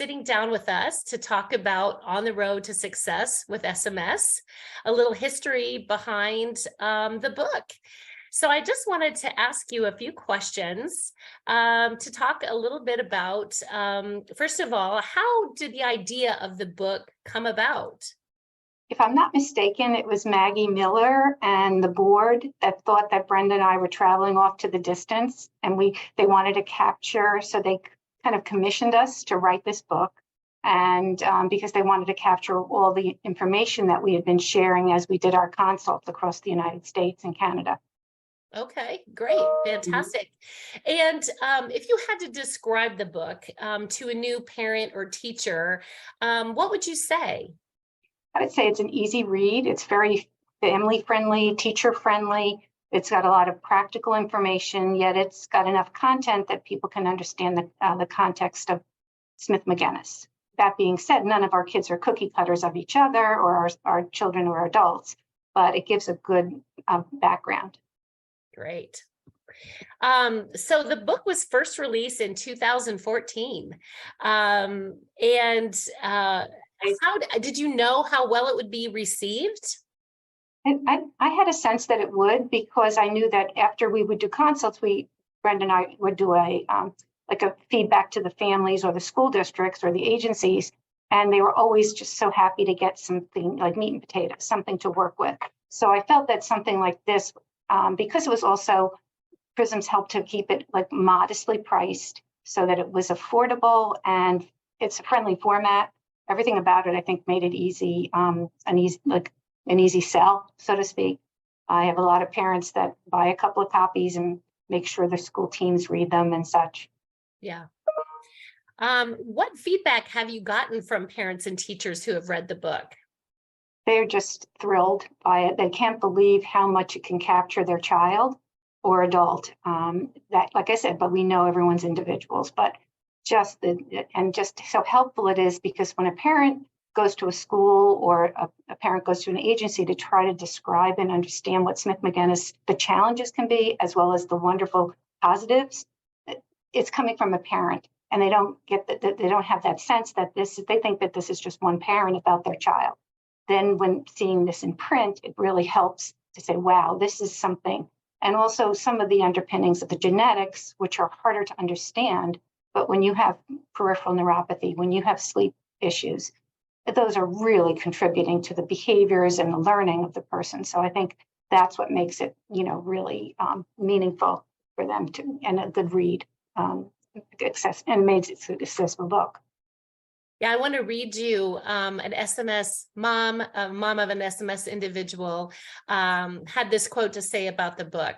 sitting down with us to talk about On the Road to Success with SMS, a little history behind the book. So I just wanted to ask you a few questions to talk a little bit about, first of all, how did the idea of the book come about? If I'm not mistaken, it was Maggie Miller and the board that thought that Brenda and I were traveling off to the distance, and they wanted to capture, so they kind of commissioned us to write this book. And because they wanted to capture all the information that we had been sharing as we did our consults across the United States and Canada. Okay, great, fantastic. And if you had to describe the book to a new parent or teacher, what would you say? I would say it's an easy read. It's very family friendly, teacher friendly. It's got a lot of practical information, yet it's got enough content that people can understand the context of Smith-Magenis. That being said, none of our kids are cookie cutters of each other or our children or adults, but it gives a good background. Great. So the book was first released in 2014. How did you know how well it would be received? I had a sense that it would, because I knew that after we would do consults, Brenda and I would do a feedback to the families or the school districts or the agencies, and they were always just so happy to get something like meat and potatoes, something to work with. So I felt that something like this, because it was also PRISMS helped to keep it like modestly priced so that it was affordable and it's a friendly format. Everything about it, I think, made it easy, an easy sell, so to speak. I have a lot of parents that buy a couple of copies and make sure their school teams read them and such. Yeah. What feedback have you gotten from parents and teachers who have read the book? They're just thrilled by it. They can't believe how much it can capture their child or adult. That, like I said, but we know everyone's individuals, but just so helpful it is, because when a parent goes to a school or a parent goes to an agency to try to describe and understand what Smith-Magenis, the challenges can be, as well as the wonderful positives, it's coming from a parent, and they don't get that, they don't have that sense that they think that this is just one parent about their child. Then when seeing this in print, it really helps to say, wow, this is something. And also some of the underpinnings of the genetics, which are harder to understand. But when you have peripheral neuropathy, when you have sleep issues, those are really contributing to the behaviors and the learning of the person. So I think that's what makes it, really meaningful for them and a good read, and made it an accessible book. Yeah, I want to read you an SMS mom of an SMS individual had this quote to say about the book.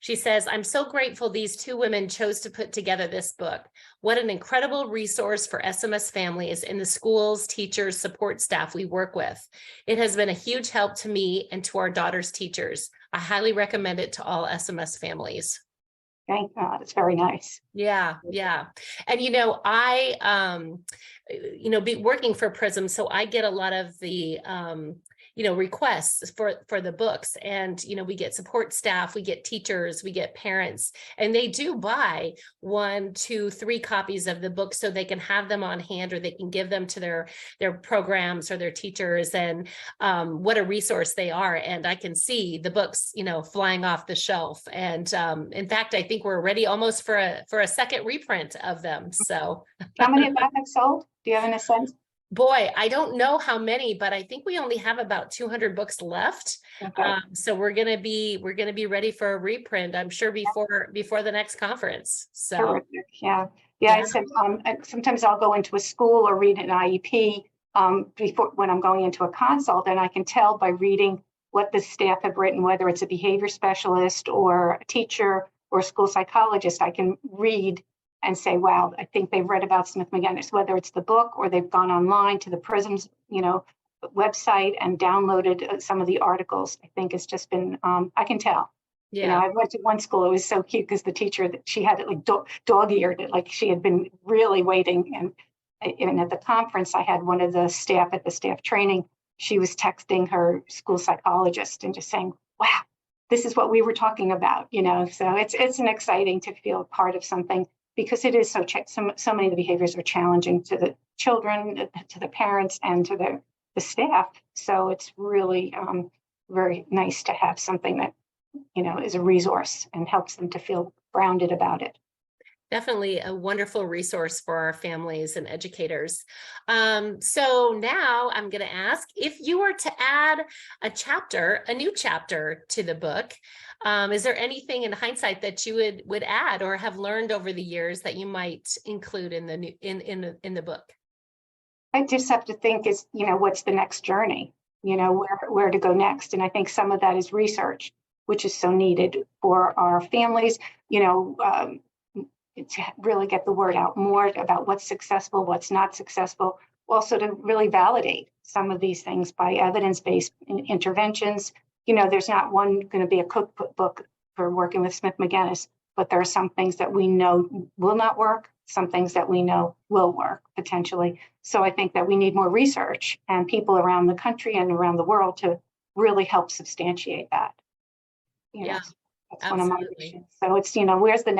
She says, "I'm so grateful these two women chose to put together this book. What an incredible resource for SMS families and the schools, teachers, support staff we work with. It has been a huge help to me and to our daughter's teachers. I highly recommend it to all SMS families." Thank God, it's very nice. Yeah. And, I, be working for PRISM, so I get a lot of the, requests for the books, and, we get support staff, we get teachers, we get parents, and they do buy 1, 2, 3 copies of the book so they can have them on hand, or they can give them to their programs or their teachers. And what a resource they are. And I can see the books, flying off the shelf. And in fact, I think we're ready almost for a second reprint of them. So how many have sold? Do you have any sense? Boy, I don't know how many, but I think we only have about 200 books left. Okay. So we're gonna be ready for a reprint, I'm sure, before the next conference. So terrific. Yeah. I said sometimes I'll go into a school or read an IEP before when I'm going into a consult, and I can tell by reading what the staff have written, whether it's a behavior specialist or a teacher or a school psychologist. I can read and say, wow, I think they've read about Smith-Magenis, whether it's the book or they've gone online to the PRISMS, website and downloaded some of the articles. I think it's just been, I can tell. Yeah. I went to one school, it was so cute because the teacher, that she had it like dog-eared it, like she had been really waiting. And at the conference, I had one of the staff at the staff training, she was texting her school psychologist and just saying, wow, this is what we were talking about, so it's an exciting to feel part of something because it is so many of the behaviors are challenging to the children, to the parents, and to the staff. So it's really very nice to have something that, is a resource and helps them to feel grounded about it. Definitely a wonderful resource for our families and educators. So now I'm going to ask, if you were to add a new chapter to the book, is there anything in hindsight that you would add or have learned over the years that you might include in the in the book? I just have to think is, what's the next journey, where to go next. And I think some of that is research, which is so needed for our families, to really get the word out more about what's successful, what's not successful, also to really validate some of these things by evidence-based interventions. There's not going to be a cookbook for working with Smith-Magenis, but there are some things that we know will not work, some things that we know will work potentially. So I think that we need more research and people around the country and around the world to really help substantiate that. Yeah. That's Absolutely. one of my missions. So it's, where's the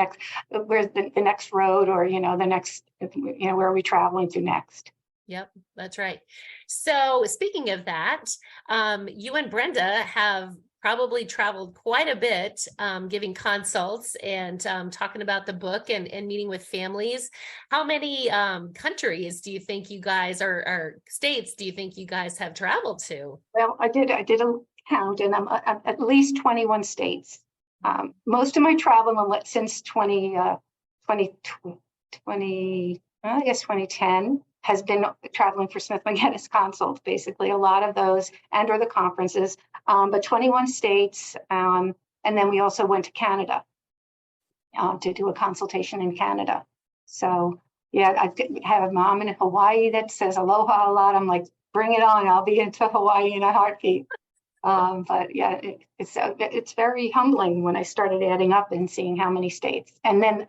next road, or, the next, where are we traveling to next? Yep, that's right. So speaking of that, you and Brenda have probably traveled quite a bit, giving consults and talking about the book and meeting with families. How many countries do you think you guys or states do you think you guys have traveled to? Well, I did a count, and I'm at least 21 states. Most of my travel since 2010 has been traveling for Smith-Magenis consults, basically, a lot of those, and or the conferences, but 21 states. And then we also went to Canada to do a consultation in Canada. So yeah, I have a mom in Hawaii that says aloha a lot. I'm like, bring it on, I'll be into Hawaii in a heartbeat. But yeah, it's very humbling when I started adding up and seeing how many states. And then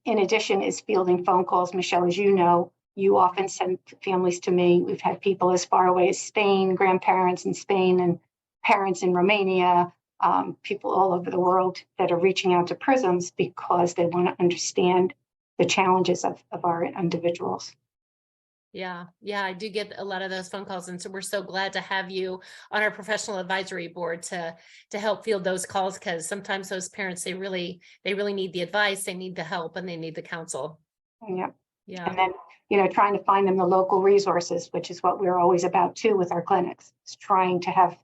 in addition is fielding phone calls. Michelle, as you know, you often send families to me. We've had people as far away as Spain, grandparents in Spain, and parents in Romania, people all over the world that are reaching out to PRISMS because they want to understand the challenges of our individuals. Yeah, I do get a lot of those phone calls, and so we're so glad to have you on our professional advisory board to help field those calls, because sometimes those parents, they really need the advice, they need the help, and they need the counsel. Yeah. Yeah. And then, trying to find them the local resources, which is what we're always about too with our clinics. It's trying to have,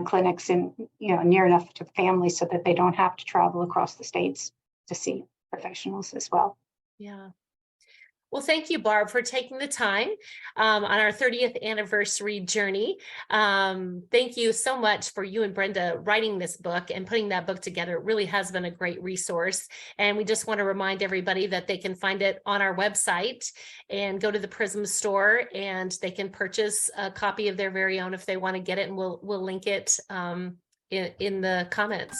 clinics in, near enough to families so that they don't have to travel across the states to see professionals as well. Yeah. Well, thank you, Barb, for taking the time on our 30th anniversary journey. Thank you so much for you and Brenda writing this book and putting that book together. It really has been a great resource. And we just want to remind everybody that they can find it on our website and go to the PRISMS store, and they can purchase a copy of their very own if they want to get it. And we'll link it in the comments.